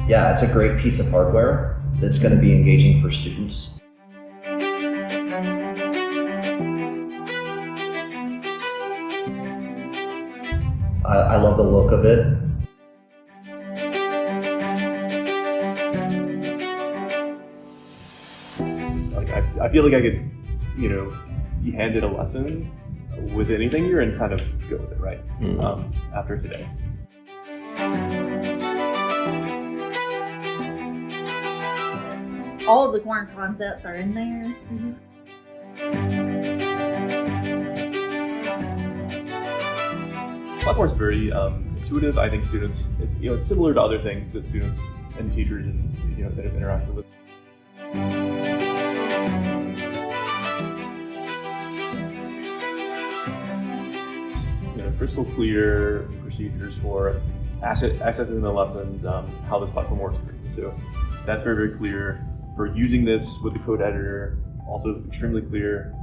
Yeah, it's a great piece of hardware that's going to be engaging for students. I love the look of it. I feel like I could, be handed a lesson with anything here and kind of go with it, right? After today. All of the core concepts are in there. The platform is very intuitive. I think students, it's similar to other things that students and teachers and that have interacted with. Crystal clear procedures for accessing the lessons, how this platform works. So that's very, very clear. For using this with the code editor, also extremely clear.